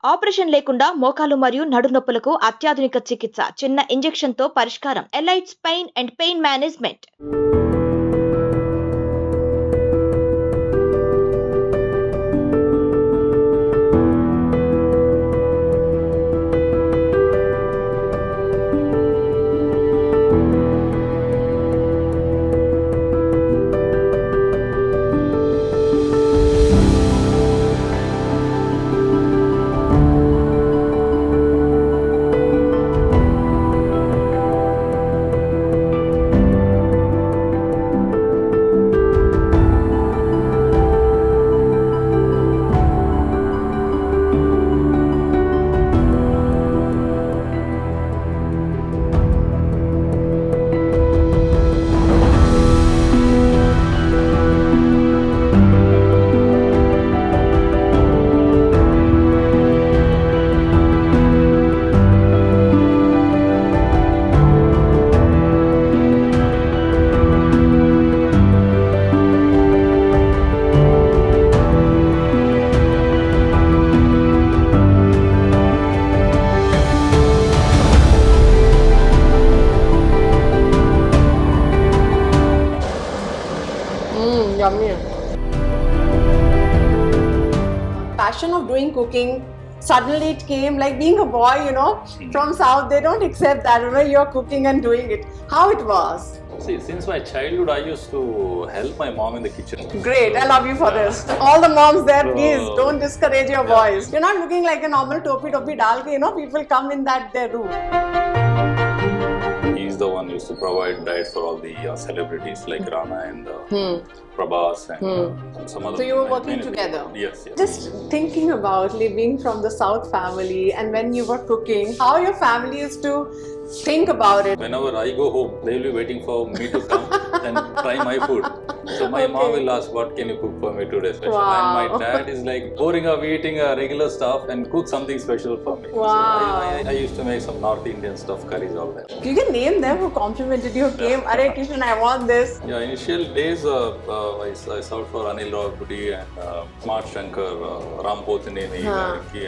Operation లేకుండా మోకాలు మరియు నడునొప్పులకు అత్యాధునిక చికిత్స. చిన్న ఇంజెక్షన్ తో పరిష్కారం. Elites pain and pain management. Yummy. Passion of doing cooking, suddenly it came like being a boy, from South, they don't accept that, you're cooking and doing it. How it was? See, since my childhood, I used to help my mom in the kitchen. Great, I love you for this. All the moms there, please don't discourage your Yeah. boys. You're not looking like a normal topi dal ke, people come in that their room. He's the one who used to provide diet for all the celebrities like Rana and Prabhas and some other. So you were working many together? people. Yes, yes. Just thinking about living from the South family and when you were cooking, how your family used to think about it. Whenever I go home, they will be waiting for me to come and try my food. So my mom will ask, what can you cook for me today special? Wow. And my dad is like boring of eating regular stuff and cook something special for me. Wow. So I used to make some North Indian stuff, curries, all that. You can name them who complimented you, came, Arey Kishan, I want this. Yeah, initial days I served for Anil Rawalpudi and Smart Shankar, Ram Pothineni,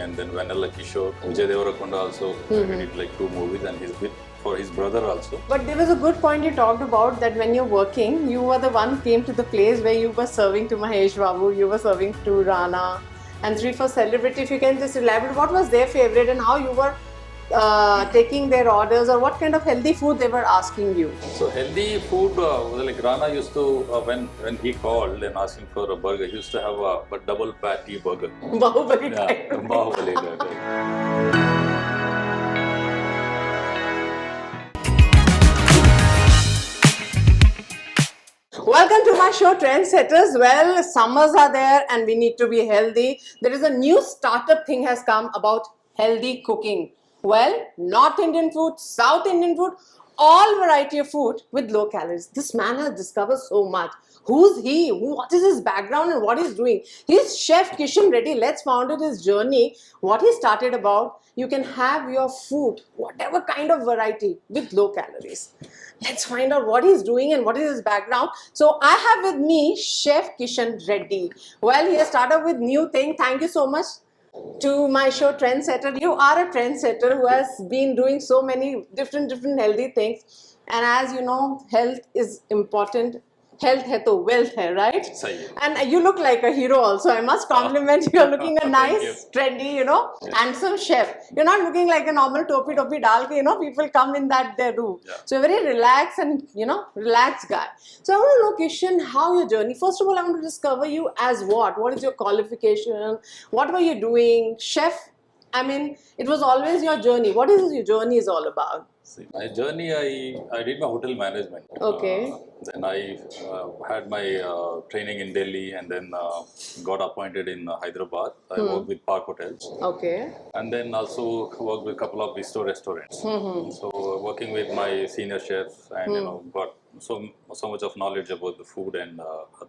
and then Vanilla Kishore, Vijay Devarakonda also. We did like 2 movies and he's with for his brother also. But there was a good point you talked about that when you're working, you were the one who came to the place where you were serving to Mahesh Babu, you were serving to Rana and 3-4 celebrities. If you can just elaborate, what was their favorite and how you were taking their orders or what kind of healthy food they were asking you? So healthy food, like Rana used to, when he called and asking for a burger, he used to have a double patty burger. Bahubali Yeah, type. Bahubali type. Welcome to my show, Trendsetters. Well, summers are there and we need to be healthy. There is a new startup thing has come about healthy cooking. Well, North Indian food, South Indian food, all variety of food with low calories. This man has discovered so much. Who's he? What is his background and what he's doing? He's Chef Kishan Reddy. Let's find out his journey, what he started about. You can have your food, whatever kind of variety with low calories. Let's find out what he's doing and what is his background. So I have with me Chef Kishan Reddy. Well, he has started with new thing. Thank you so much to my show Trendsetter. You are a trendsetter who has been doing so many different healthy things. And as you know, health is important. Health hai to wealth hai, right? Sahi. And you look like a hero also. I must compliment you. You're looking a Thank nice, trendy, handsome chef. You're not looking like a normal topi dal ke, people come in that their room. Yeah. So you're very relaxed and, relaxed guy. So I want to know, Kishan, how your journey. First of all, I want to discover you as what? What is your qualification? What were you doing? Chef? I mean, it was always your journey. What is your journey is all about? See, my journey, I did my hotel management. Okay. Then I had my training in Delhi and then got appointed in Hyderabad. I worked with Park Hotels. Okay. And then also worked with a couple of bistro restaurants. So working with my senior chefs and got so much of knowledge about the food and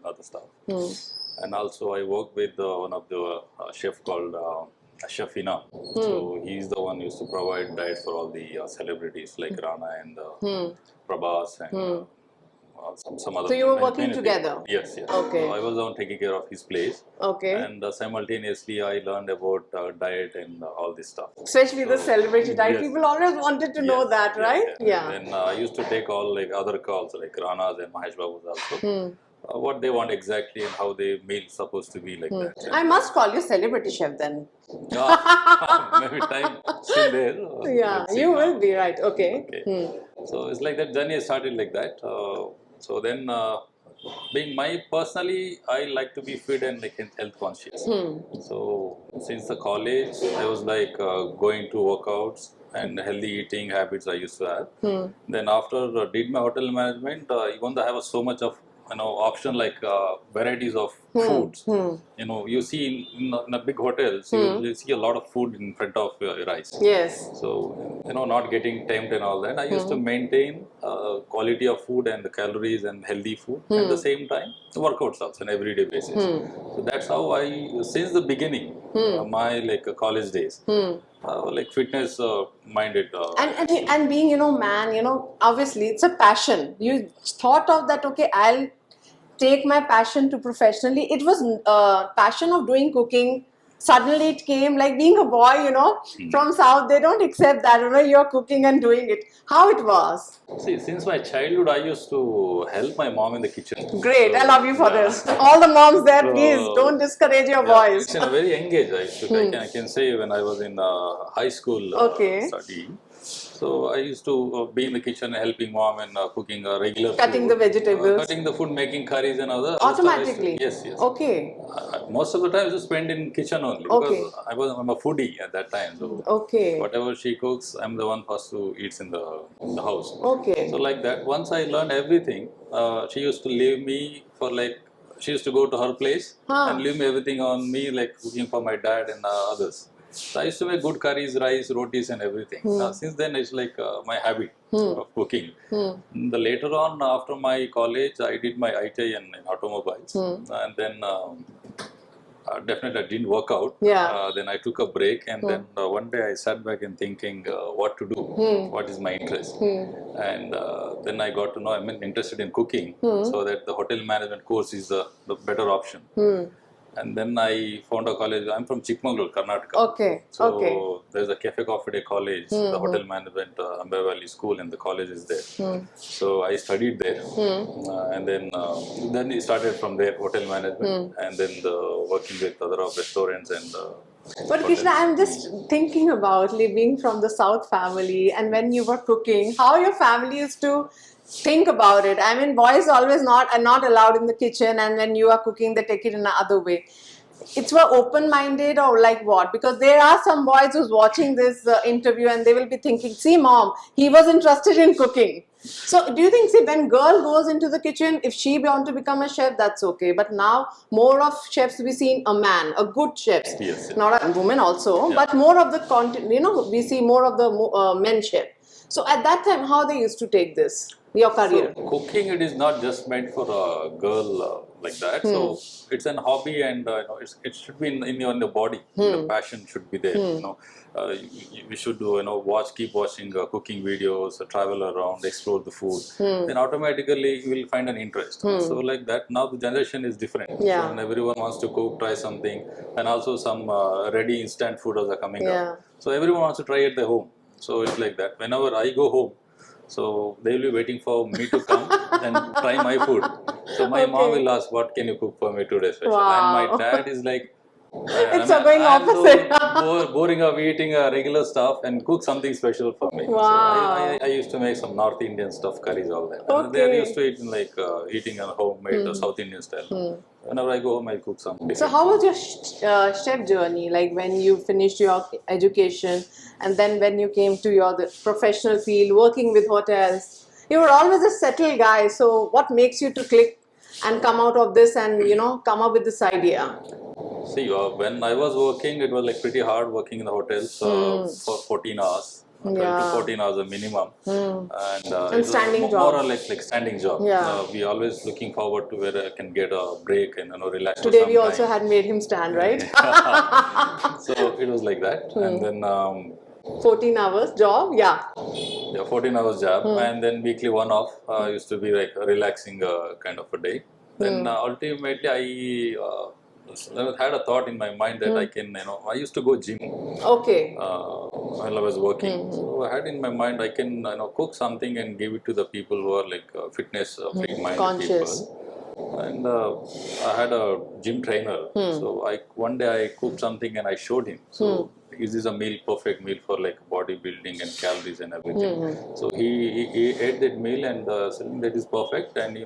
other stuff. And also I worked with one of the chef called Chef Ina. So he's the one who used to provide diet for all the celebrities like Rana and Prabhas and some other. So you were many- working many things. together? Yes, yes. Okay. So I was the one taking care of his place, Okay. and simultaneously I learned about diet and all this stuff. Especially the So, celebrity type. yes. People always wanted to know Yes, that, yes, right? yes. Yeah. And then I used to take all like other calls like Rana's and Mahesh Babu's also. Hmm. What they want exactly and how their meal's supposed to be like that. I must call you celebrity chef then. Yeah, maybe time still there. Yeah, Let's see you now. will be right. Okay. Okay. Hmm. So it's like that journey started like that. So then, being my personally, I like to be fit and like health conscious. So since the college, I was like going to workouts and healthy eating habits I used to have. Then after did my hotel management, even though I have so much of option like varieties of foods. You know, you see in a big hotels, you see a lot of food in front of your eyes. Yes. So, not getting tempted and all that. I used to maintain quality of food and the calories and healthy food. At the same time, workouts also on everyday basis. So that's how I, since the beginning, my like college days, like fitness minded. And being man, obviously it's a passion. You thought of that. Okay, I'll take my passion to professionally. It was passion of doing cooking. Suddenly it came like being a boy, from South. They don't accept that. You're cooking and doing it. How it was. See, since my childhood, I used to help my mom in the kitchen. Great. I So, love you for yeah. this. All the moms there, So, please don't discourage your Yeah, boys. it's in a very young age. I used to, I can say when I was in high school Okay. studying. So I used to be in the kitchen helping mom and cooking regular Cutting food, the vegetables. cutting the food, making curries and other stuff I used to- Automatically. Yes, yes. Okay. Most of the time I used to spend in kitchen only Okay. because I'm a foodie at that time. So Okay. whatever she cooks, I'm the one first who eats in the house. Okay. So like that, once I learned everything, she used to leave me for like, she used to go to her place and leave me everything on me, like cooking for my dad and others. So I used to make good curries, rice, rotis and everything. Since then, it's like my habit of cooking. The later on, after my college, I did my ITI in automobiles. And then definitely it didn't work out. Yeah. Then I took a break and then one day I sat back and thinking what to do, what is my interest. And then I got to know I'm interested in cooking, so that the hotel management course is the better option. And then I found a college. I'm from Chikmagalur, Karnataka. Okay. So Okay. there's a Cafe Coffee Day college, the hotel management Amber Valley School, and the college is there. So I studied there, and then it started from there, hotel management, and then working with other of restaurants and. But Krishna, I'm just thinking about being from the South family, and when you were cooking, how your family used to think about it. I mean, boys always are not allowed in the kitchen, and when you are cooking, they take it in another way. It's were open-minded or like what? Because there are some boys who's watching this interview and they will be thinking, see mom, he was interested in cooking. So do you think, see, when girl goes into the kitchen, if she want to become a chef, that's okay. But now more of chefs we see a man, a good chef, Yes. not a woman also, but more of the content, we see more of the men chef. So at that time, how they used to take this, your career? So cooking, it is not just meant for a girl like that. So it's an hobby, and it should be in your body. The passion should be there. We should keep watching cooking videos, travel around, explore the food. Then automatically you will find an interest. So like that, now the generation is different. Yeah. So, and everyone wants to cook, try something, and also some ready instant food are coming Yeah. up. So everyone wants to try at their home. So it's like that. Whenever I go home, so they will be waiting for me to come and try my food. So my mom will ask, "What can you cook for me today, special?" Wow. And my dad is like, It's going opposite. boring of eating regular stuff and cook something special for me." Wow. So I used to make some North Indian stuff, curries, all that. And they are Okay. used to eat like eating a homemade South Indian style. Whenever I go home, I cook some. So different how food. was your chef journey? Like when you finished your education and then when you came to the professional field, working with hotels, you were always a settled guy. So what makes you to click and come out of this and come up with this idea? See, when I was working, it was like pretty hard working in the hotels for 14 hours. 12 to 14 hours a minimum, and it was standing more job. or less like standing job. Yeah. We always looking forward to where I can get a break and relax. Today for some we also time. had made him stand, right? So it was like that, and then 14 hours job, yeah. Yeah, 14 hours job, and then weekly one off used to be like a relaxing kind of a day. Then ultimately I had a thought in my mind that I can, I used to go gym Okay. while I was working. So I had in my mind I can, cook something and give it to the people who are like fitness freak-minded Conscious. people. And I had a gym trainer. So one day I cooked something and I showed him. So is this a meal, perfect meal for like bodybuilding and calories and everything? So he ate that meal and said that is perfect, and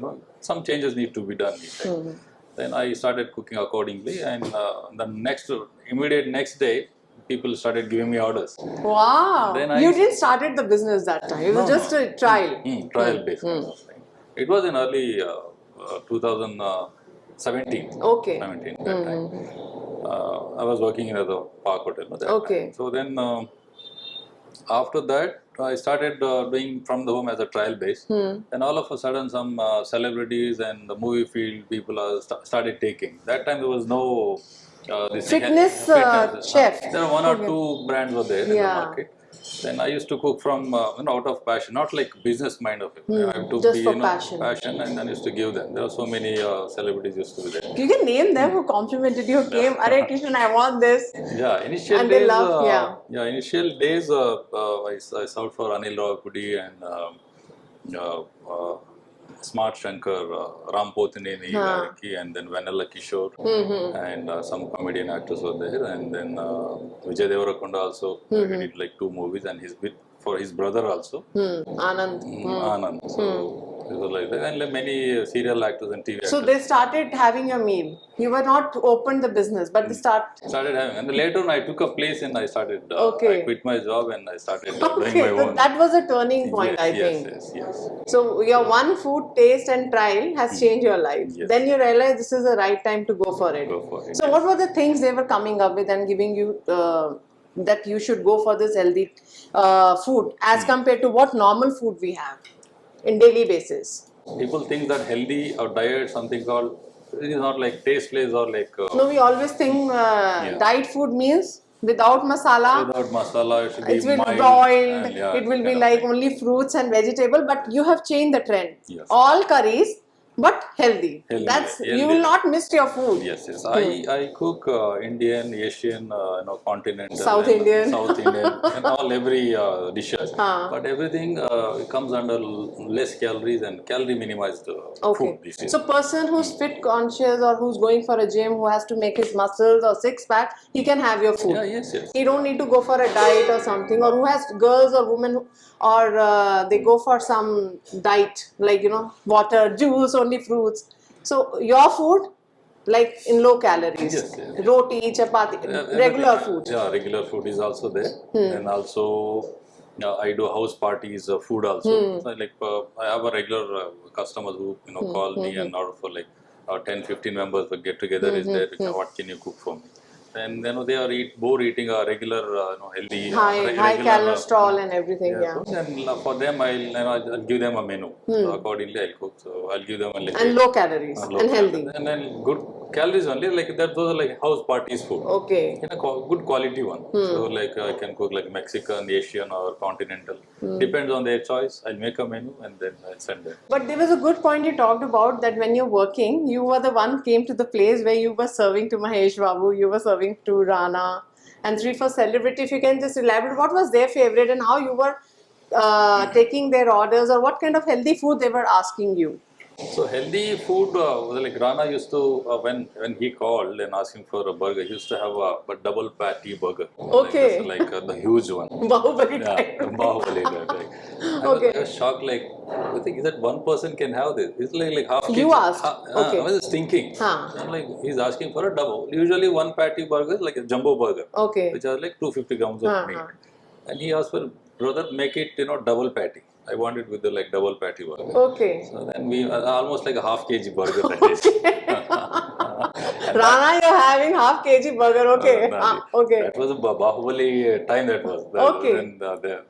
some changes need to be done. He said. Then I started cooking accordingly, and the immediate next day, people started giving me orders. Wow. Then You didn't started the business that time. It was just a trial. Trial based kind of thing. It was in early 2017. Okay. 17 that time. I was working in the Park Hotel at that Okay. time. So then after that, I started doing from the home as a trial base. Then all of a sudden, some celebrities and the movie field people started taking. That time there was no this Fitness chef. There are one or two brands were there in the Yeah. market. Then I used to cook from out of passion, not like business mind of it. I have to Just be for passion. and then used to give them. There are so many celebrities used to be there. You can name them who complimented you. Came, Arey Kishan, I want this. Yeah, initial And days. they love, Initial days. I served for Anil Rawapudi and Smart Shankar, Ram Potineni, Larki, and then Vanilla Kishore, and some comedian actors were there, and then Vijay Deverakonda also. He did like 2 movies, and for his brother also, Anand. Anand. So it was like that, and like many serial actors and TV So actors. they started having a meal. You were not opened the business, but they Started having, and then later on I took a place and I started. Okay. I quit my job and I started doing Okay, my so own. that was a turning point, I think. Yes. So your one food taste and trial has changed your life. Yes. Then you realize this is the right time to go for it. Go for it, So what were the things they were coming up with and giving you that you should go for this healthy food as compared to what normal food we have in daily basis? People think that healthy or diet something called, it is not like tasteless or like No, we always think diet food means without masala. without masala. It should be It will be mild boiled. and, yeah, It will be kind of like thing. only fruits and vegetable. But you have changed the trend. Yes. All curries, but healthy. Healthy, That's healthy. you will not miss your food. Yes. I cook Indian, Asian, continental, South and Indian. South Indian, and every dishes. But everything comes under less calories and calorie minimized food. These days. So person who's fit conscious or who's going for a gym who has to make his muscles or six pack, he can have your food. Yeah, yes. He don't need to go for a diet or something, or who has girls or women, or they go for some diet like water, juice, only fruits. So your food, like in low calories, Yes. roti, chapati, regular Everything, food. Yeah, regular food is also there, and also I do house parties, food also. So like I have a regular customers who call me and order for like 10-15 members. The get together is there. What can you cook for me? And they are bored eating a regular healthy High regular, cholesterol and everything. Yeah. food. And for them I'll give them a menu. So accordingly I'll cook. So I'll give them a little And low calories low and calories. healthy. And then good calories only, like that. Those are like house parties food. Okay. In a good quality one. So like I can cook like Mexican, Asian, or continental. Depends on their choice. I'll make a menu and then I'll send them. But there was a good point you talked about that when you're working, you were the one came to the place where you were serving to Mahesh Babu, you were serving to Rana, and 3-4 celebrity. If you can just elaborate, what was their favorite and how you were taking their orders, or what kind of healthy food they were asking you? So healthy food, like Rana used to, when he called and asking for a burger, he used to have a double patty burger. Okay. Like the huge one. Bahubali Yeah, type. Bahubali that, like. I was shocked, like, I think is that one person can have this? It's like half You kg. asked? Okay. I was just thinking. I'm like, he's asking for a double. Usually one patty burger is like a jumbo burger. Okay. Which are like 250 grams of meat. And he asked for, brother, make it, double patty. I want it with the like double patty burger. Okay. So then we almost like a half kg burger that is. And Rana, you're having half kg burger. Okay. Okay. That was a Bahubali time. That was Okay.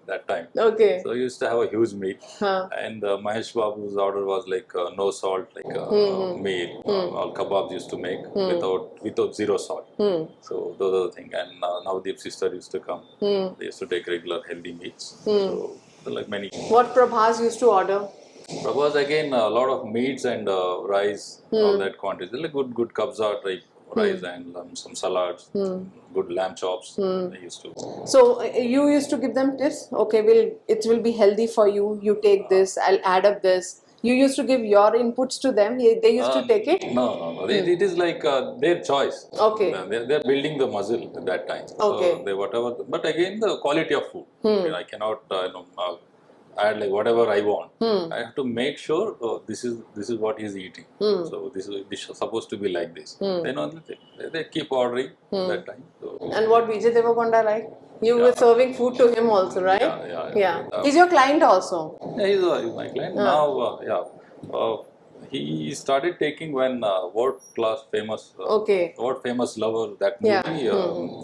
that time. Okay. So you used to have a huge meal, Huh. and Mahesh Babu's order was like no salt, like meal. All kebabs used to make without zero salt. So those are the things. And Navdeep's sister used to come. They used to take regular healthy meals. So like many. What Prabhas used to order? Prabhas again a lot of meats and rice, all that quantity. Like good kabza type rice and some salads, good lamb chops. They used to. So you used to give them tips. Okay, it will be healthy for you. You take this. I'll add up this. You used to give your inputs to them. They used to take it. No. It is like their choice. Okay. They're building the muscle at that time. Okay. So they whatever. But again, the quality of food. I cannot add like whatever I want. I have to make sure this is what he's eating. So this is supposed to be like this. Then only they keep ordering that time. So, And what Vijay Deverakonda like? You were serving food to him also, right? Yeah. He's your client also. Yeah, he's my client. Now, he started taking when World Famous Lover, that movie,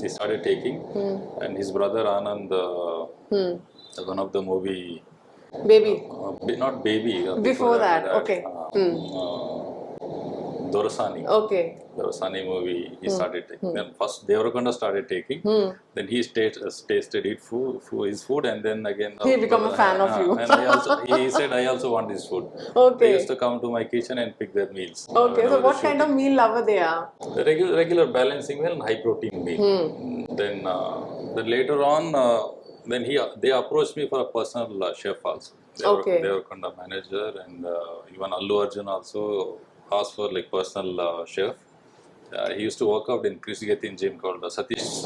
he started taking. And his brother Anand, one of the movie, Baby. not Baby. Before that, okay. Dorasani. Okay. Dorasani movie, he started taking. Then first Deverakonda started taking. Then he tasted his food, and then again He become a fan of you. And he said, I also want this food. Okay. They used to come to my kitchen and pick their meals. Okay, so what kind of meal lover they are? The regular balancing meal and high protein meal. Then later on, they approached me for a personal chef also. Okay. Deverakonda manager, and even Allu Arjun also asked for like personal chef. He used to work out in Chris Gethin gym called Satish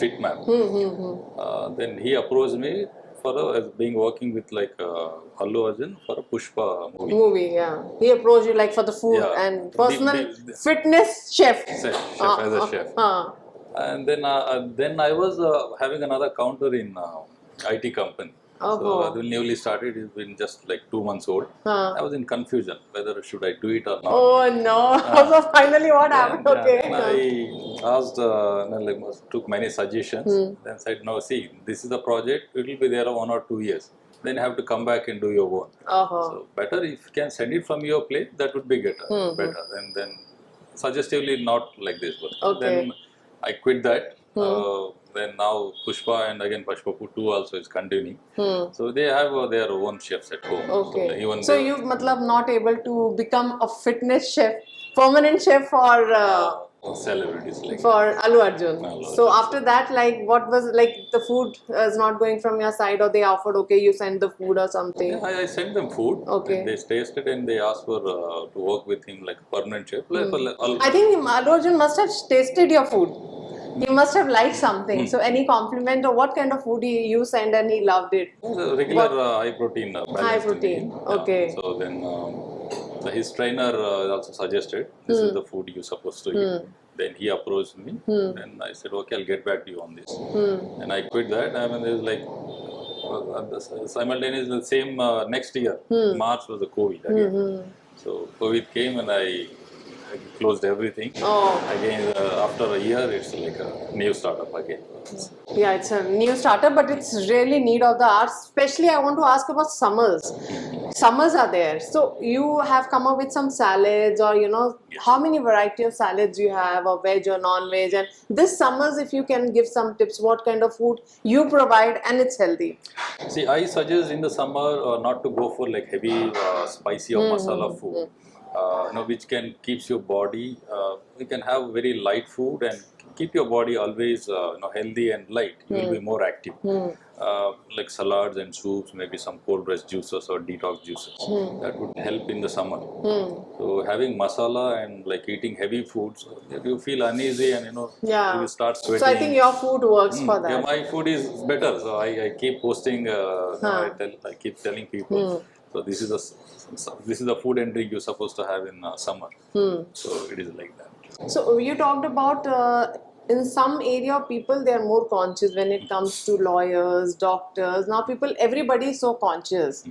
Fitman. Then he approached me for working with like Allu Arjun for a Pushpa movie. Yeah. He approached you like for the food and personal fitness chef. As a chef. And then I was having another counter in IT company. So when newly started, it's been just like 2 months old. I was in confusion whether should I do it or not. Oh no! So finally, what happened? Okay. I asked, took many suggestions. Then said, no, see, this is the project. It will be there 1 or 2 years. Then you have to come back and do your own. So better if you can send it from your plate, that would be better. And then suggestively not like this. But then I quit that. Then now Pushpa and again Pushpa 2 also is continuing. So they have their own chefs at home. Okay. So you not able to become a fitness chef, permanent chef for celebrities like for Allu Arjun. So after that, like what was like the food is not going from your side, or they offered you send the food or something? Yeah, I sent them food. Okay. And they tasted and they asked for to work with him like a permanent chef. I think Allu Arjun must have tasted your food. He must have liked something. So any compliment or what kind of food you sent and he loved it? Regular high protein. High protein. Okay. So then his trainer also suggested this is the food you're supposed to eat. Then he approached me. Then I said, okay, I'll get back to you on this. And I quit that. I mean, there's like simultaneously the same next year. March was the COVID again. So COVID came and I closed everything. Again, after a year, it's like a new startup again. Yeah, it's a new startup, but it's really need of the hour. Especially, I want to ask about summers. Summers are there, so you have come up with some salads, or how many variety of salads you have, or veg or non-veg. And this summers, if you can give some tips, what kind of food you provide and it's healthy. See, I suggest in the summer not to go for like heavy, spicy or masala food. Which can keeps your body. You can have very light food and keep your body always healthy and light. You will be more active. Like salads and soups, maybe some cold pressed juices or detox juices. That would help in the summer. So having masala and like eating heavy foods, you feel uneasy and you start sweating. So I think your food works for that. Yeah, my food is better. So I keep posting. I keep telling people. So this is the food and drink you're supposed to have in summer. So it is like that. So you talked about in some area people they are more conscious when it comes to lawyers, doctors. Now everybody is so conscious.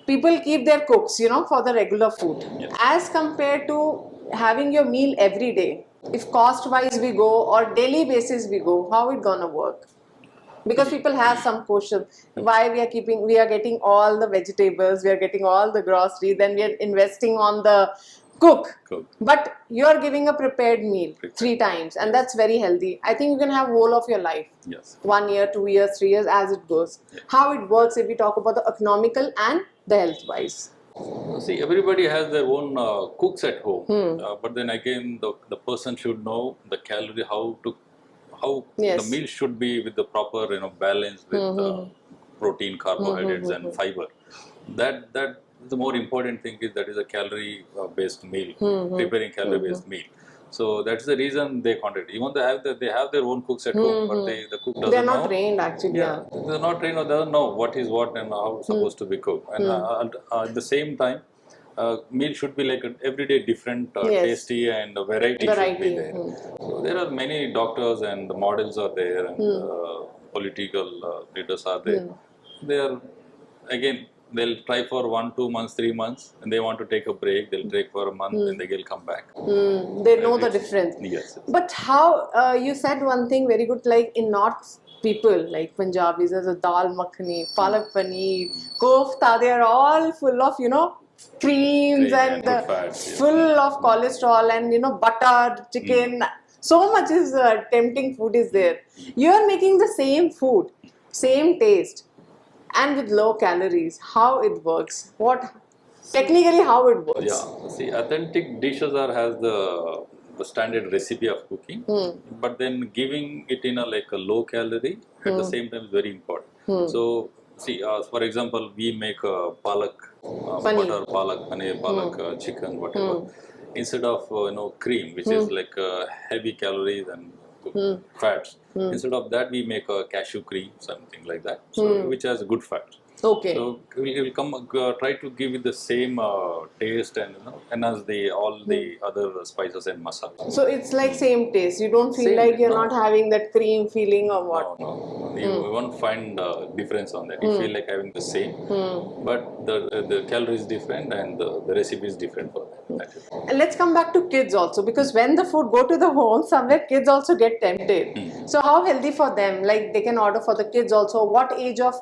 People keep their cooks, for the regular food. As compared to having your meal every day, if cost wise we go or daily basis we go, how it gonna work? Because people have some questions why we are getting all the vegetables, we are getting all the groceries, then we are investing on the cook. But you are giving a prepared meal 3 times, and that's very healthy. I think you can have whole of your life. Yes. 1 year, 2 years, 3 years, as it goes. How it works if we talk about the economical and the health wise. See, everybody has their own cooks at home, but then again, the person should know the calorie, how Yes. the meal should be with the proper balance with protein, carbohydrates, and fiber. That the more important thing is that is a calorie based meal, preparing calorie based meal. So that's the reason they contact. Even they have their own cooks at home, but the cook doesn't They're not know. trained actually. Yeah. They're not trained or they don't know what is what and how it's supposed to be cooked. And at the same time, meal should be like an everyday different, Yes. tasty and variety should be Variety. there. So there are many doctors and the models are there and political leaders are there. They are again. They'll try for 1-2 months, 3 months, and they want to take a break. They'll take for a month, and they will come back. They know the difference. Yes. But how you said one thing very good, like in North people, like Punjabis, there's a dal makhani, palak paneer, kofta, they are all full of, creams Cream and and good fats, yes. full of cholesterol and, butter, chicken. So much is tempting food is there. You are making the same food, same taste, and with low calories. How it works? Technically how it works? Yeah, see, authentic dishes has the standard recipe of cooking, but then giving it in a low calorie at the same time is very important. So, see, for example, we make palak, butter, palak, paneer, palak, chicken, whatever. Instead of cream, which is like heavy calories and fats, instead of that we make a cashew cream, something like that, so which has good fat. Okay. So we will try to give it the same taste and enhance all the other spices and masalas. So it's like same taste. You don't feel Same, like you're no. not having that cream feeling or what? No. You won't find difference on that. You feel like having the same, but the calorie is different and the recipe is different for that. That's it. And let's come back to kids also, because when the food go to the home, somewhere kids also get tempted. So how healthy for them? Like they can order for the kids also. What age of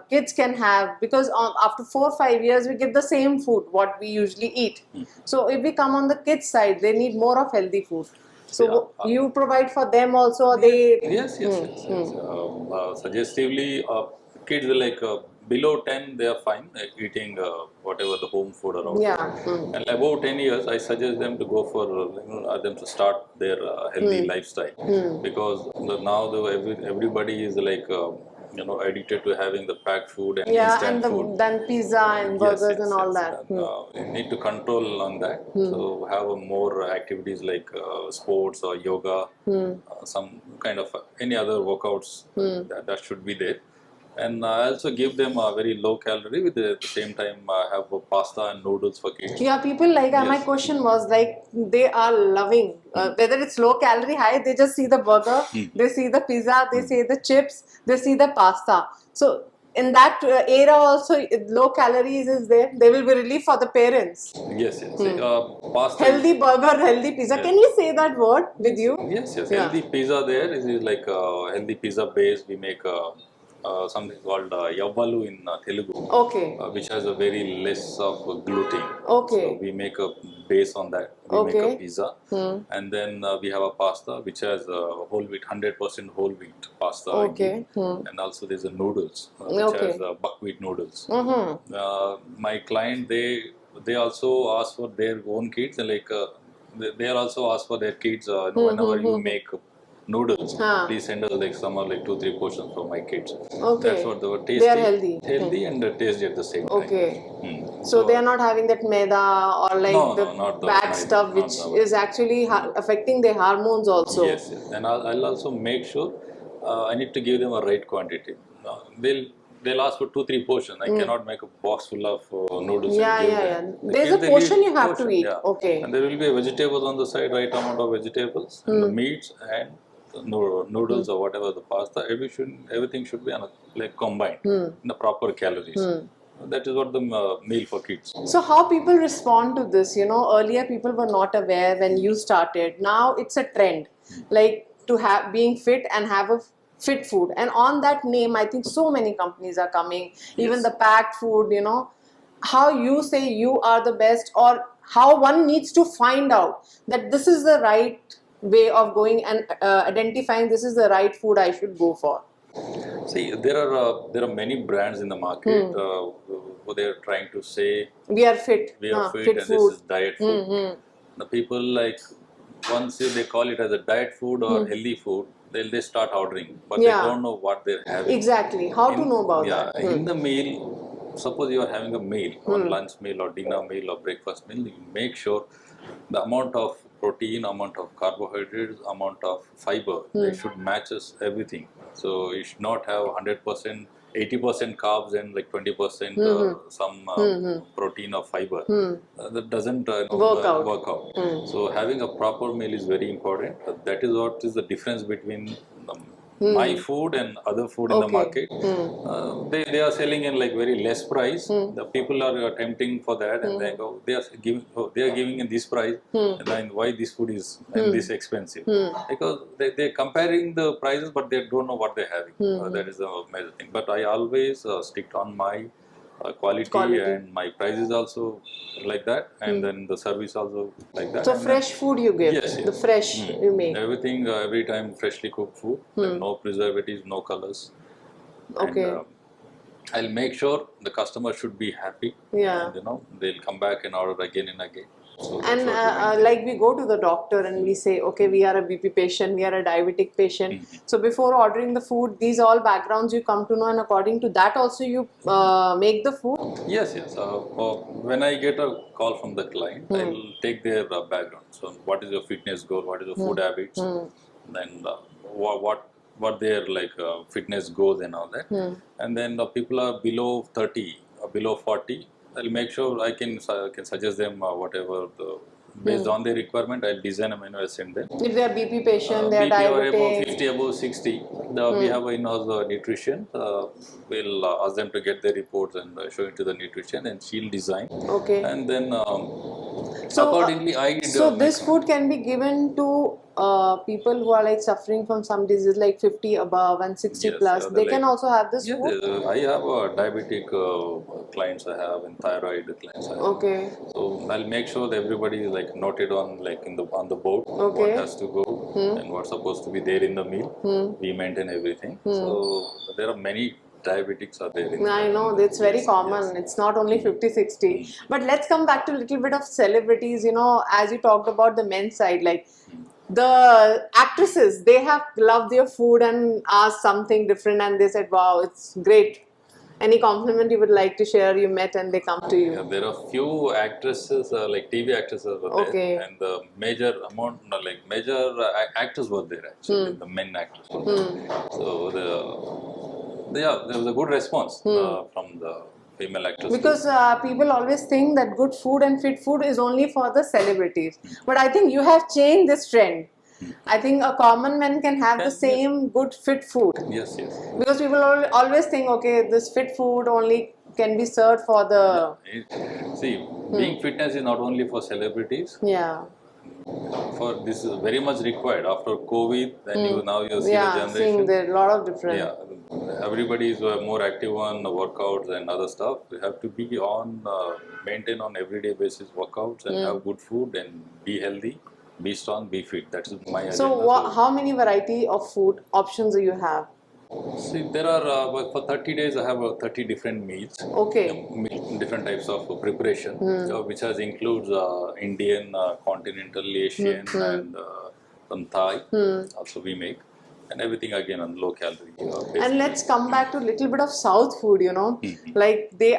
kids can have? Because after 4 or 5 years we give the same food what we usually eat. So if we come on the kids side, they need more of healthy food. So you provide for them also, or they? Yes. Suggestively, kids like below 10, they are fine eating whatever the home food around. Yeah. And above 10 years, I suggest them to go for them to start their healthy lifestyle, because now everybody is like addicted to having the packed food and instant food. Then pizza and burgers and all that. You need to control on that. So have more activities like sports or yoga, some kind of any other workouts that should be there. And I also give them a very low calorie with at the same time have pasta and noodles for kids. Yeah, people like my question was like they are loving whether it's low calorie, high. They just see the burger, they see the pizza, they see the chips, they see the pasta. So in that era also, low calories is there. There will be relief for the parents. Yes. Pasta. Healthy burger, healthy pizza. Can you say that word with you? Yes. Yeah. Healthy pizza there is like healthy pizza base. We make something called yavvalu in Telugu. Okay. Which has a very less of gluten. Okay. So we make a base on that. We make a pizza, and then we have a pasta which has whole wheat, 100% whole wheat pasta. Okay. And also there's a noodles which has buckwheat noodles. My client they also ask for their own kids, and like they also ask for their kids whenever you make noodles, please send us like some are like 2-3 portions for my kids. Okay. That's what they were tasty. They are healthy. And tasty at the same time. Okay. So they are not having that maida or like not the bad maida, stuff which is actually affecting their hormones also. Yes. And I'll also make sure I need to give them a right quantity. They'll ask for 2-3 portions. I cannot make a box full of noodles. Yeah. There's a portion you have to eat. Yeah. Okay. And there will be vegetables on the side, right amount of vegetables, and the meats and noodles or whatever the pasta. Everything should be like combined in the proper calories. that is what the meal for kids. So how people respond to this? You know, earlier people were not aware when you started. Now it's a trend, like to have being fit and have a fit food. And on that name, I think so many companies are coming. Even Yes. the packed food. You know, how you say you are the best, or how one needs to find out that this is the right way of going and identifying this is the right food I should go for. See, there are many brands in the market who they are trying to say We are fit. we are fit Fit and food. this is diet food. The people like once they call it as a diet food or healthy food, they start ordering, but Yeah. they don't know what they're having. Exactly. How to know about Yeah, that? in the meal, suppose you are having a meal, on lunch meal or dinner meal or breakfast meal, you make sure the amount of protein, amount of carbohydrates, amount of fiber, they should matches everything. So you should not have 100%, 80% carbs and like 20% some protein or fiber. That doesn't work out. So having a proper meal is very important. That is what is the difference between my food and other food in the Okay. market. They are selling in like very less price. The people are tempting for that, and they go they are giving in this price, and then why this food is this expensive? Because they're comparing the prices, but they don't know what they're having. That is the major thing. But I always stick on my quality, and my price is also like that, and then the service also like that. So and fresh food you give. Yes, yes. The fresh you make. everything every time freshly cooked food, like no preservatives, no colors. Okay. And, I'll make sure the customer should be happy. Yeah. And, they'll come back and order again and again. So that's And what we maintain. like we go to the doctor and we say, okay, we are a BP patient, we are a diabetic patient. So before ordering the food, these all backgrounds you come to know, and according to that also you make the food. Yes. When I get a call from the client, I'll take their background. So, what is your fitness goal? What is your food habits? Then what their like fitness goals and all that. And then people are below 30 or below 40. I'll make sure I can suggest them whatever based on their requirement. I'll design a menu. I'll send them. If they are BP patient, they are BP or above diabetic. 50, above 60, we have an in-house nutrition. We'll ask them to get their reports and show it to the nutrition, and she'll design. Okay. And then So, accordingly, I So this food can be given to people who are like suffering from some disease like 50 above and 60 Yes, plus. yeah, They like- can also have this Yeah, food. I have diabetic clients I have, and thyroid clients I have. Okay. So I'll make sure that everybody is like noted on like on the board Okay. what has to go and what's supposed to be there in the meal. We maintain everything. So there are many diabetics are there. I know it's very common. It's not only 50, 60. But let's come back to a little bit of celebrities. You know, as you talked about the men's side, like the actresses, they have loved their food and asked something different, and they said, "Wow, it's great." Any compliment you would like to share? You met and they come to you. Yeah, there are few actresses like TV actresses were there, Okay. and the major amount like major actors were there actually. The men actors were there. So there was a good response from the female actors. Because people always think that good food and fit food is only for the celebrities. But I think you have changed this trend. I think a common man can have the same good fit food. Yes. Because people always think, okay, this fit food only can be served for the... See, being fitness is not only for celebrities. Yeah. For this is very much required after COVID. Then you see the Yeah, generation. seeing there a lot of different... Yeah, everybody is more active on workouts and other stuff. You have to be on maintain on everyday basis workouts and have good food and be healthy, be strong, be fit. That is my agenda. So how many variety of food options do you have? See, there are for 30 days I have 30 different meals. Okay. Different types of preparation, which includes Indian, continental, Asian, and some Thai. Also we make, and everything again on low calorie. And let's come back to a little bit of South food. You know, like they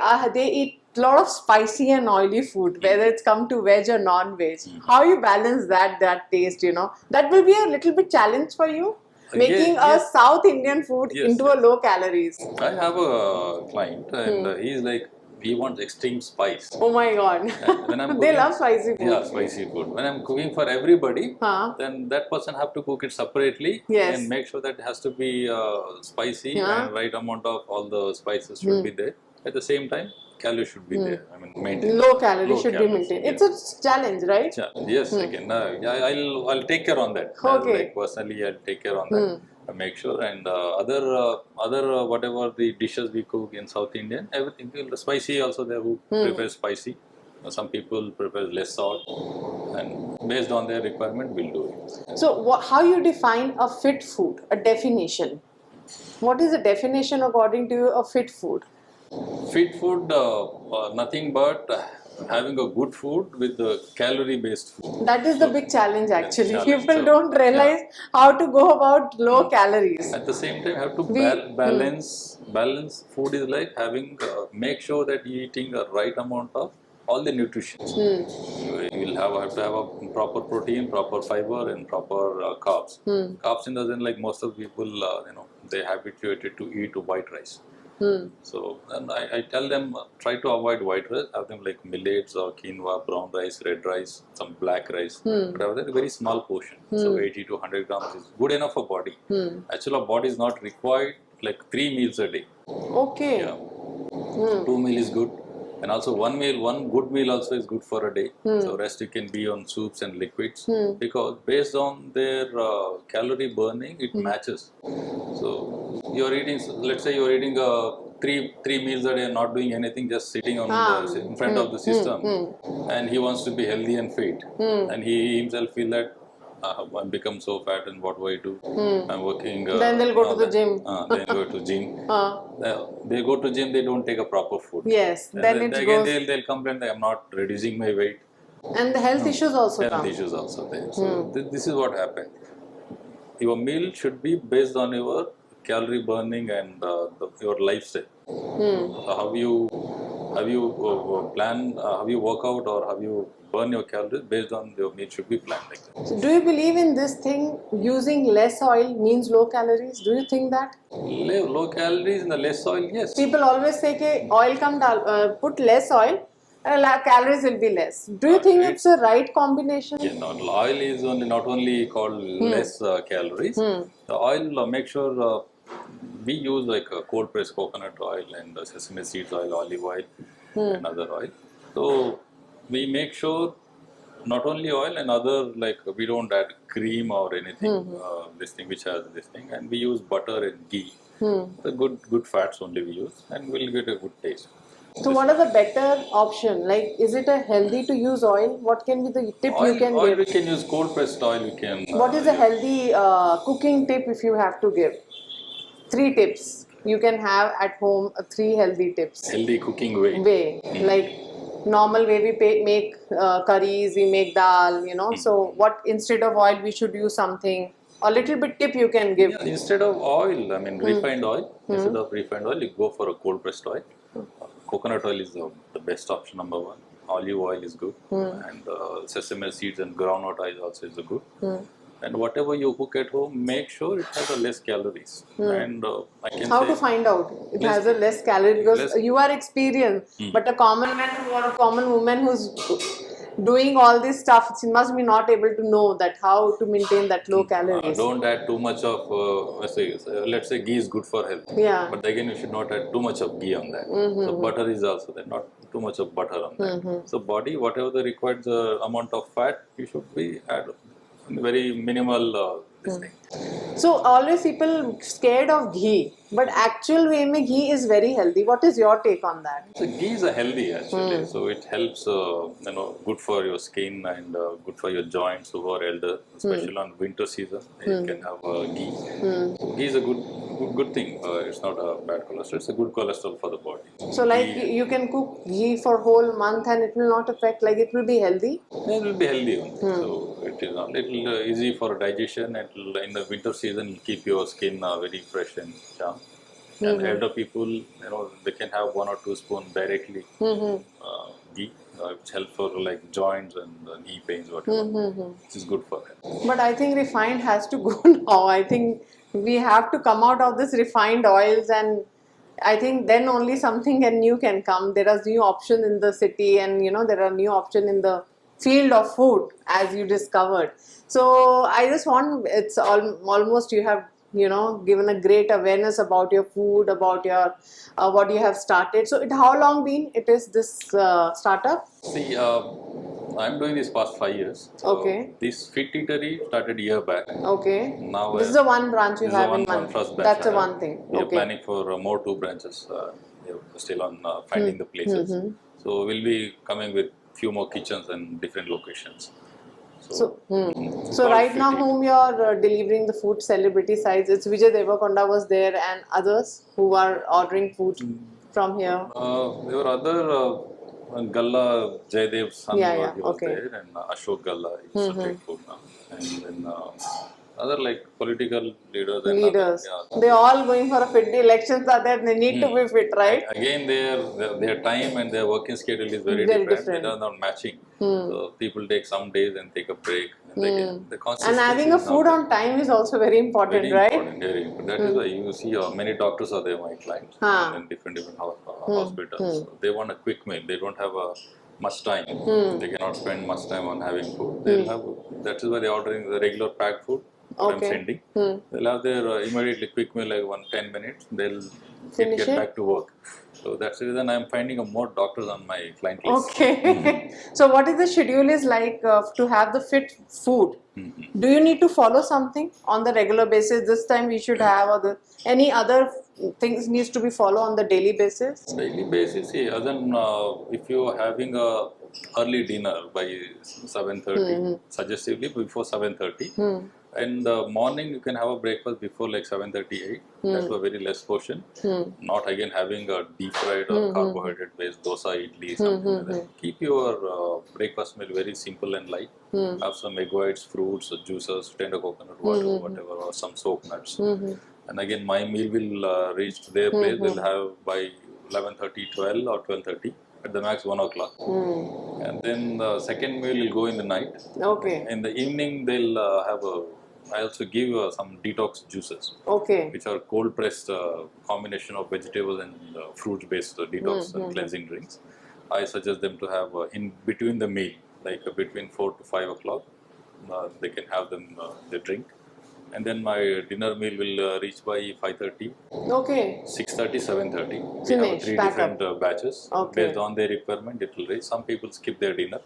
eat a lot of spicy and oily food, whether it's come to veg or non-veg. How you balance that taste? You know, that will be a little bit challenge for you. Making yes. a South Indian food Yes, into a low calories. I have a client, and he's like, he wants extreme spice. Oh my God. When I'm They cooking- love spicy food. Yeah, spicy food. When I'm cooking for everybody, Huh? then that person have to cook it separately Yes. and make sure that it has to be spicy Yeah. and right amount of all the spices should be there. At the same time, calories should be there. I mean, maintained. Low calorie Low should be calories, maintained. yes. It's a challenge, right? Yes, again, yeah, I'll take care on that. Okay. Like personally, I'll take care on that. I make sure, and other whatever the dishes we cook in South Indian, everything spicy also there who prefers spicy. Some people prefer less salt, and based on their requirement, we'll do it. So, how you define a fit food? A definition. What is the definition according to you of fit food? Fit food, nothing but having a good food with the calorie-based food. That is the big challenge actually. challenge. People So, don't realize how to go about low calories. At the same time, have to balance. Food is like having make sure that you're eating the right amount of all the nutrition. You will have to have a proper protein, proper fiber, and proper carbs. Carbs in the sense like most of people, they habituated to eat white rice. So, and I tell them try to avoid white rice. Have them like millets or quinoa, brown rice, red rice, some black rice. But have a very small portion. So 80 to 100 grams is good enough for body. Actually, our body is not required like 3 meals a day. Okay. Yeah. 2 meals is good. And also one good meal also is good for a day. So rest you can be on soups and liquids because based on their calorie burning, it matches. So you're eating, let's say you're eating three meals a day, not doing anything, just sitting on in front of the system, and he wants to be healthy and fit, and he himself feel that. I've become so fat, and what do I do? I'm working. Then they'll go to the gym. Then go to gym. They go to gym. They don't take a proper food. Yes. And Then then it again goes. they'll complain that I'm not reducing my weight. And the health issues also Health come. issues also there. So this is what happens. Your meal should be based on your calorie burning and your lifestyle. So how you plan? How you work out or how you burn your calories based on your meal should be planned like that. So do you believe in this thing? Using less oil means low calories. Do you think that? Low calories and the less oil, yes. People always say that oil put less oil, calories will be less. Do you think it's a right combination? Yeah, no, oil is not only called less calories. The oil, make sure we use like cold pressed coconut oil and sesame seeds oil, olive oil, and other oil. So we make sure not only oil and other like we don't add cream or anything. This thing which has this thing, and we use butter and ghee. The good fats only we use, and we'll get a good taste. So what are the better option? Like, is it a healthy to use oil? What can be the tip you can oil give? we can use cold pressed oil. We can. What is a healthy cooking tip if you have to give? 3 tips you can have at home. 3 healthy tips. Healthy cooking way. Like normal way we make curries, we make dal. So what instead of oil we should use something. A little bit tip you can give. Yeah, instead of oil, I mean refined oil. Instead of refined oil, you go for a cold pressed oil. Coconut oil is the best option, number 1. Olive oil is good, and sesame seeds and groundnut oil also is good. And whatever you cook at home, make sure it has a less calories. And I can How say, to find out it has a less calorie? Because you are experienced, but a common man or a common woman who's doing all this stuff, she must be not able to know that how to maintain that low calories. don't add too much of let's say ghee is good for health. Yeah. But again, you should not add too much of ghee on that. So butter is also there, not too much of butter on that. So body, whatever the required amount of fat, you should be add very minimal this thing. So always people scared of ghee, but actual way mein ghee is very healthy. What is your take on that? So ghee is a healthy actually. So it helps good for your skin and good for your joints who are elder, especially on winter season. You can have ghee. Ghee is a good thing. It's not a bad cholesterol. It's a good cholesterol for the body. So like you can cook ghee for whole month and it will not affect, like it will be healthy? It will be healthy only. So it is a little easy for digestion. It will, in the winter season, will keep your skin very fresh and charm. And elder people, they can have 1 or 2 spoons directly ghee, which helps for like joints and knee pains, whatever. Which is good for them. But I think refined has to go now. I think we have to come out of this refined oils, and I think then only something new can come. There are new options in the city, and there are new options in the field of food, as you discovered. So I just want, it's almost you have given a great awareness about your food, about your what you have started. So, how long been it is this startup? See, I'm doing this past 5 years. So Okay. This Fit Eatery started a year back. Okay. Now This is the one branch you this is have the in one first batch. That's I the have. one thing. We are Okay. planning for more 2 branches. We are still on finding the places. So we'll be coming with few more kitchens and different locations. So, it's so called right Fit now, Eatery. whom you are delivering the food celebrity sides? It's Vijay Deverakonda was there, and others who are ordering food from here. There were other Galla Jaydev's son Yeah, he was okay. there, and Ashok Galla he used to take food now, and then other like political leaders and Leaders. other, They all going for a fit. The elections are there. They need to be fit, right? Again, their time and their working schedule is very, Very different. different. They are not matching. So people take some days and take a break, and again the And consistency having a is not food there. on time is also very important, Very right? important, very important. That is why you see many doctors are there, my clients, Huh. and different hospitals. So they want a quick meal. They don't have much time. They cannot spend much time on having food. They'll have. That is why they're ordering the regular packed food. What I'm Okay. sending. They'll have their immediately quick meal like 10 minutes. They'll Finish get it? back to work. So that's the reason I'm finding more doctors on my client list. Okay. So, what is the schedule is like to have the fit food? Do you need to follow something on the regular basis? This time we should have any other things needs to be followed on the daily basis? Daily basis, see, other than if you're having a early dinner by 7:30, suggestively before 7:30, and the morning you can have a breakfast before like 7:38. That's a very less portion. Not again having a deep fried or carbohydrate based dosa, idli, something like that. Keep your breakfast meal very simple and light. Have some egg whites, fruits, juices, tender coconut water, whatever, or some soap nuts. And again, my meal will reach to their place. They'll have by 11:30, 12 or 12:30 at the max 1 o'clock. And then the second meal will go in the night. Okay. In the evening, they'll have I also give some detox juices, Okay. which are cold pressed combination of vegetable and fruit based detox and cleansing drinks. I suggest them to have in between the meal, like between 4 to 5 o'clock. They can have them the drink. And then my dinner meal will reach by 5:30, Okay. 6:30, 7:30. We have Finish, three pack different batches. Okay. Based on their requirement, it will reach. Some people skip their dinner.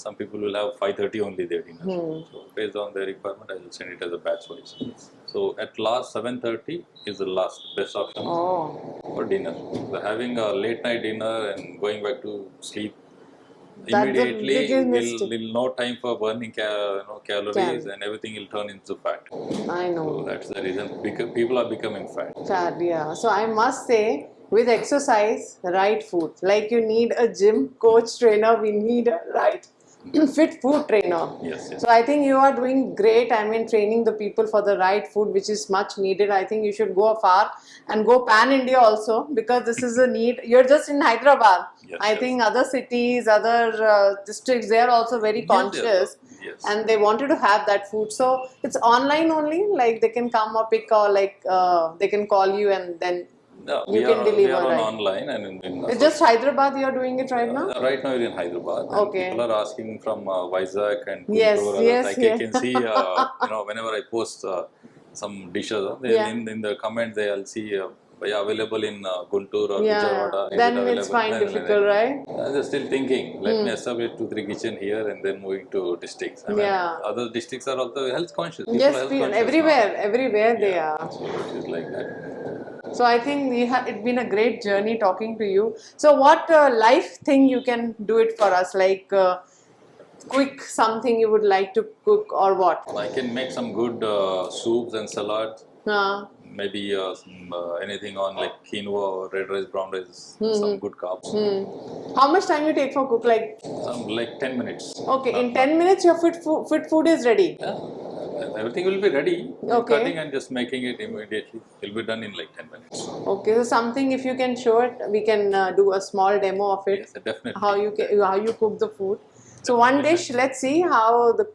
Some people will have 5:30 only their dinner. So based on their requirement, I will send it as a batch wise. So at last 7:30 is the last best option Oh. for dinner. So having a late night dinner and going back to sleep That's the immediately biggest mistake. will no time for burning calories and everything will turn into fat. I know. So that's the reason people are becoming fat. Fat, yeah. So I must say, with exercise, right food. Like you need a gym coach trainer, we need a right fit food trainer. Yes, yes. So I think you are doing great. I mean, training the people for the right food, which is much needed. I think you should go far and go pan India also, because this is a need. You're just in Hyderabad. Yes, I yes. think other cities, other districts, they are also very conscious. Yes. And they wanted to have that food. So it's online only, like they can come or pick, or like they can call you and then No, you we can are, deliver, we are on right? online and in It's just Hyderabad you are doing it right now? right now we're in Hyderabad. And Okay. people are asking from Vizag and Guntur. Yes, others. yes, I can see, whenever I post some dishes, Yeah. in the comment they'll see available in Guntur or Yeah, Vijayawada. Is then it it's available? fine, difficult, right? I'm just still thinking, let me establish 2-3 kitchen here and then moving to districts. I mean, Yeah. other districts are also health conscious. People Yes, are health conscious everywhere now. they Yeah. are. So it is like that. So I think it's been a great journey talking to you. So what life thing you can do it for us, like quick something you would like to cook or what? I can make some good soups and salads. Maybe anything on like quinoa or red rice, brown rice, some good carbs. How much time you take for cook? Like 10 minutes. Okay, in 10 minutes your fit food is ready. Yeah. Everything will be ready. Okay. Cutting and just making it immediately. It will be done in like 10 minutes. Okay, so something if you can show it, we can do a small demo of it. Yes, definitely. How you cook the food. So one dish, let's see how the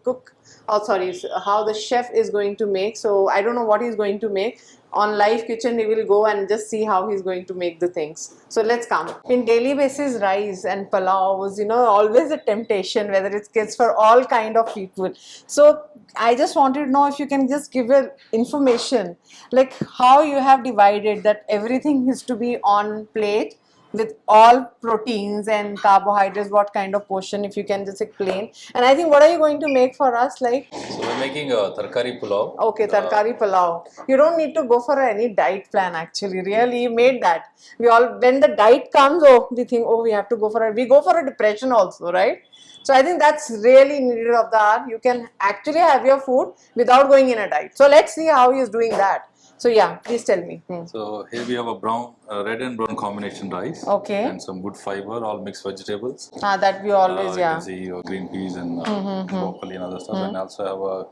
how the chef is going to make. So I don't know what he's going to make. on live kitchen we will go and just see how he's going to make the things. So let's come. In daily basis, rice and pulao was, always a temptation, whether it's kids for all kind of people. So I just wanted to know if you can just give a information like how you have divided that everything is to be on plate with all proteins and carbohydrates, what kind of portion, if you can just explain. And I think, what are you going to make for us? Like, So we're making a tarkari pulao. okay, tarkari pulao. You don't need to go for any diet plan actually. Really, you made that. We all, when the diet comes, we think, we have to go for it. We go for a depression also, right? So I think that's really needed of the hour. You can actually have your food without going in a diet. So let's see how he is doing that. So yeah, please tell me. So here we have a red and brown combination rice. Okay. And some good fiber, all mixed vegetables. That we always, You can see green peas and broccoli and other stuff. And also have a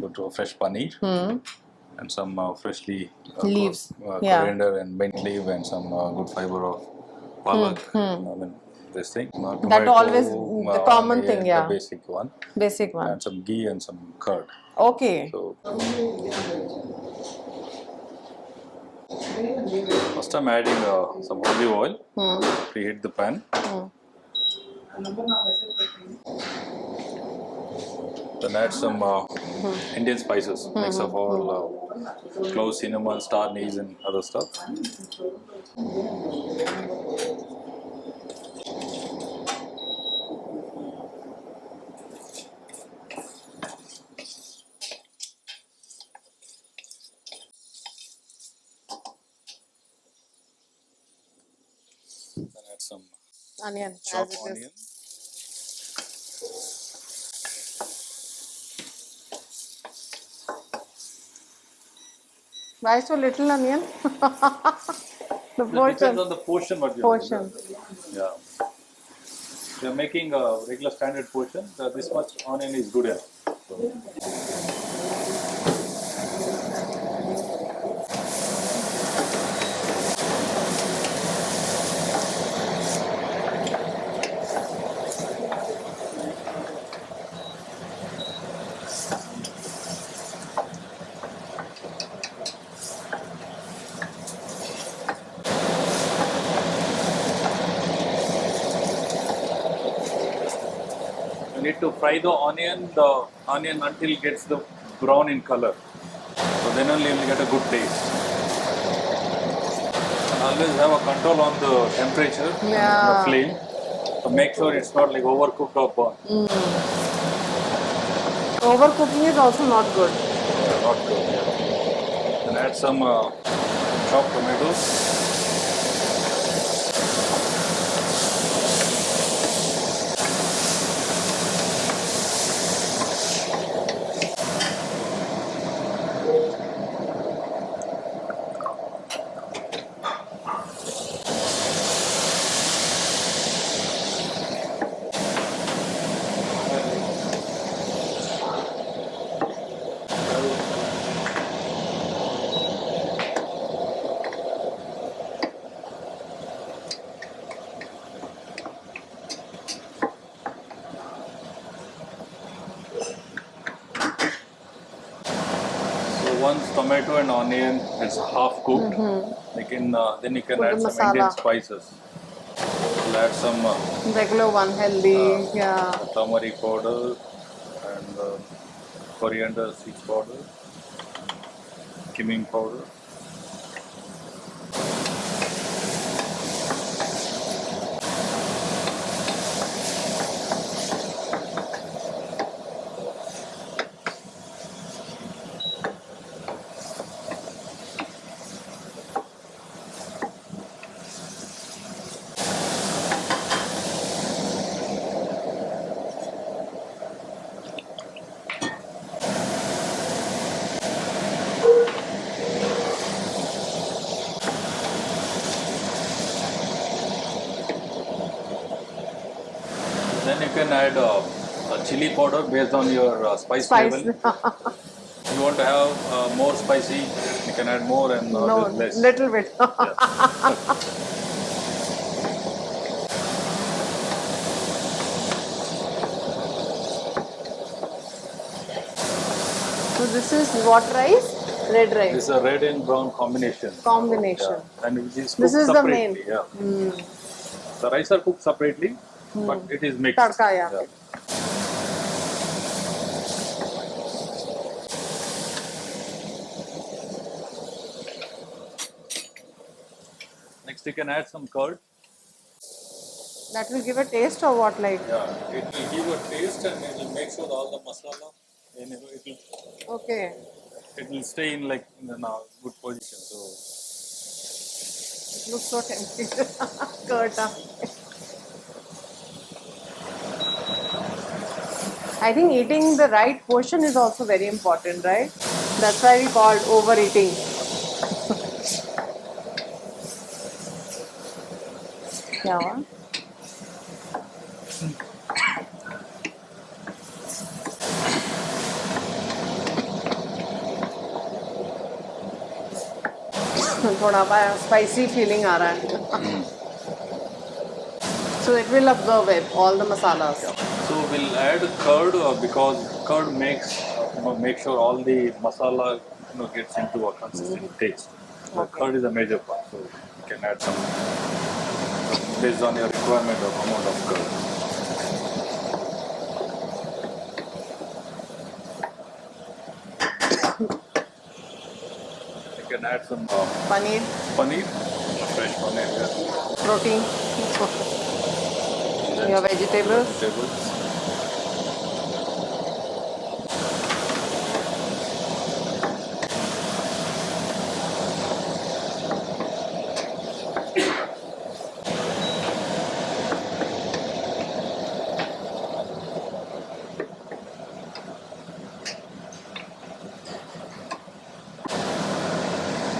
good fresh paneer. And some freshly leaves, coriander and mint leaf and some good fiber of palak. I mean, this thing. That Tomato, always the common thing, yeah. The basic one. Basic one. And some ghee and some curd. Okay. So first I'm adding some olive oil. Preheat the pan. Then add some Indian spices, mix of all cloves, cinnamon, star anise, and other stuff. Then add some Onion, chopped as it onion. is. Why so little onion? The It depends portion. on the portion what you Portion. Yeah. We are making a regular standard portion. This much onion is good enough. You need to fry the onion until it gets the brown in color. So then only you will get a good taste. And always have a control on the temperature, the flame. So make sure it's not like overcooked or burnt. Overcooking is also not good. Not good. Yeah. And add some chopped tomatoes. Once tomato and onion is half cooked, then you can Put add the some Indian masala. spices. You'll add some Regular one, healthy. turmeric powder and coriander seeds powder, cumin powder. Then you can add a chili powder based on your spice level. If you want to have more spicy, you can add more and less. Little bit. So this is what rice? Red This rice is a red and brown combination. combination. Yeah. And it is This cooked is the main. separately. Yeah. The rice are cooked separately, but it is mixed. Tadka, yeah. Next, you can add some curd. That will give a taste or what like? Yeah, it will give a taste and it will make sure all the masala and Okay. it will stay in like in a good position. So It looks so tempting. Curd. I think eating the right portion is also very important, right? That's why we called overeating. क्या हुआ? थोड़ा spicy feeling आ रहा है. So it will absorb it, all the masalas. So we'll add curd because curd make sure all the masala gets into a consistent taste. The Okay. curd is a major part, so you can add some based on your requirement of amount of curd. You can add some Paneer, paneer, fresh paneer, protein, your vegetables. vegetables.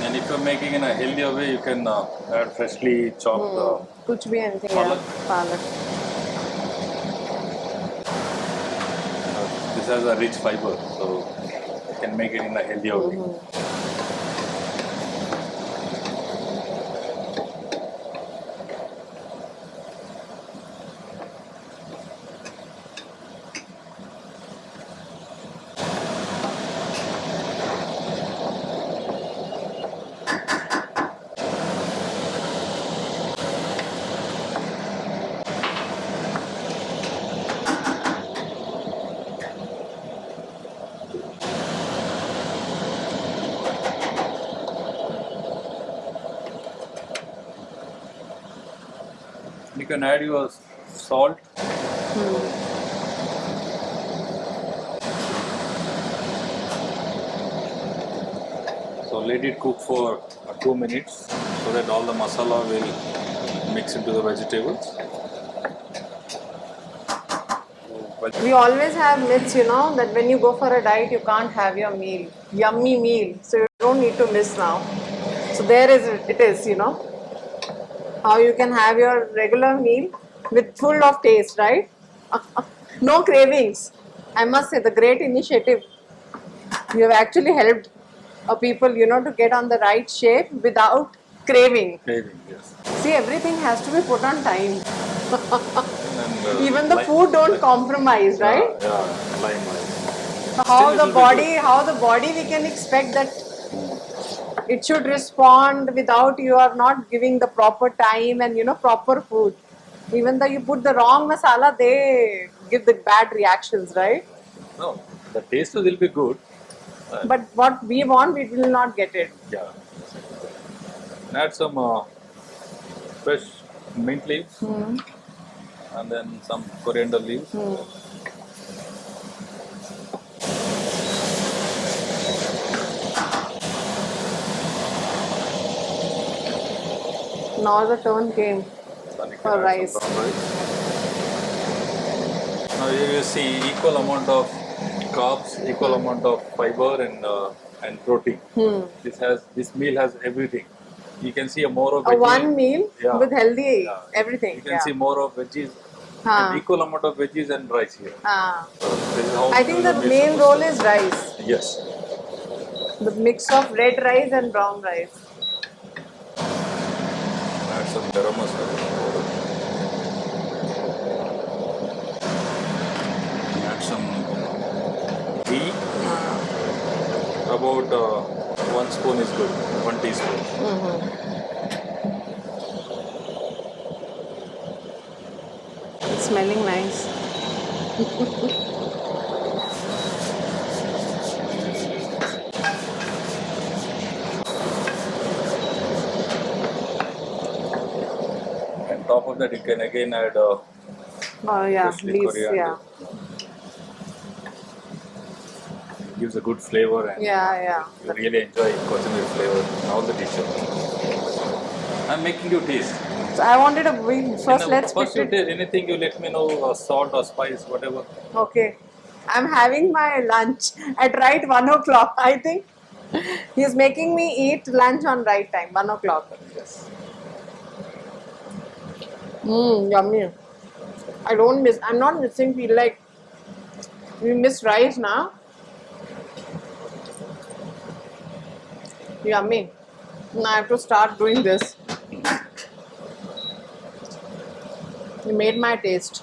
And if you're making in a healthier way, you can add freshly chopped कुछ भी anything. Palak. Yeah. Palak. this has a rich fiber, so you can make it in a healthier way. You can add your salt. So let it cook for 2 minutes so that all the masala will mix into the vegetables. But We always have myths, you know, that when you go for a diet, you can't have your meal, yummy meal. So you don't need to miss now. So there is it is, you know, how you can have your regular meal with full of taste, right? No cravings. I must say, the great initiative. You have actually helped people, you know, to get on the right shape without craving. craving, yes. See, everything has to be put on time. And, Even the food don't compromise, right? Yeah, lime. How Still the it will be body we can expect that it should respond without you are not giving the proper time and, you know, proper food. Even though you put the wrong masala, they give the bad reactions, right? No, the taste will be good. But what we want, we will not get it. Yeah. And add some fresh mint leaves and then some coriander leaves. Now the turn came Then you can for add rice. some brown rice. Now you will see equal amount of carbs, equal amount of fiber and protein. This meal has everything. You can see a more of A veggie. one meal Yeah. with healthy Yeah. everything. You can see more of veggies, Huh. and equal amount of veggies and rice here. Ah. So this is how I think the meal main supposed role to- is rice. Yes. The mix of red rice and brown rice. Add some garam masala. Add some ghee. About 1 spoon is good. 1 teaspoon. It's smelling nice. And top of that, you can again add Oh yeah, freshly leaves, coriander. yeah. It gives a good flavor, and Yeah. you really enjoy kothimir flavor in all the dishes. I'm making you taste. So I wanted a wing. First, let's First put you it. taste anything, you let me know, salt or spice, whatever. Okay. I'm having my lunch at right 1 o'clock. I think he's making me eat lunch on right time, 1 o'clock. Yes. Yummy. I'm not missing, feel like we miss rice now. Yummy. Now I have to start doing this. You made my taste.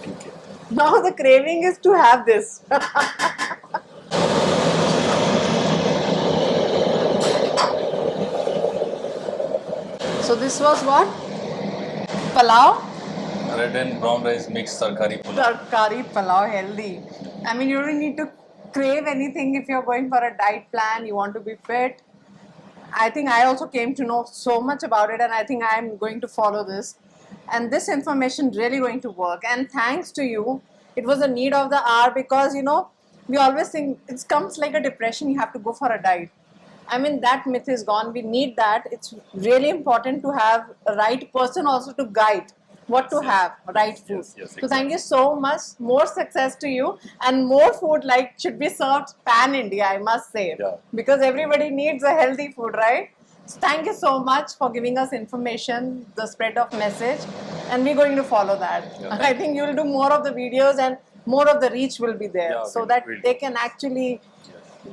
Thank you. Now the craving is to have this. So this was what? Palau? Red and brown rice mixed tarkari pulao. Tarkari pulao, healthy. I mean, you don't need to crave anything if you're going for a diet plan, you want to be fit. I think I also came to know so much about it, and I think I'm going to follow this. And this information really going to work. And thanks to you, it was a need of the hour, because we always think it comes like a depression, you have to go for a diet. I mean, that myth is gone. We need that. It's really important to have a right person also to guide what to have, right food. Yes, So thank you so much. More success to you, and more food like should be served pan India, I must say. Yeah. Because everybody needs a healthy food, right? So thank you so much for giving us information, the spread of message, and we're going to follow that. Yeah. I think you'll do more of the videos, and more of the reach will be there, Yeah, so we'll- that we'll they do. can actually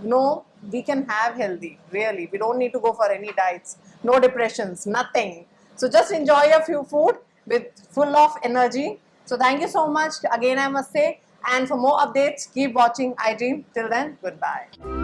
know we can have healthy, really. We don't need to go for any diets, no depressions, nothing. So just enjoy your few food with full of energy. So thank you so much again, I must say. And for more updates, keep watching iDream. Till then, goodbye.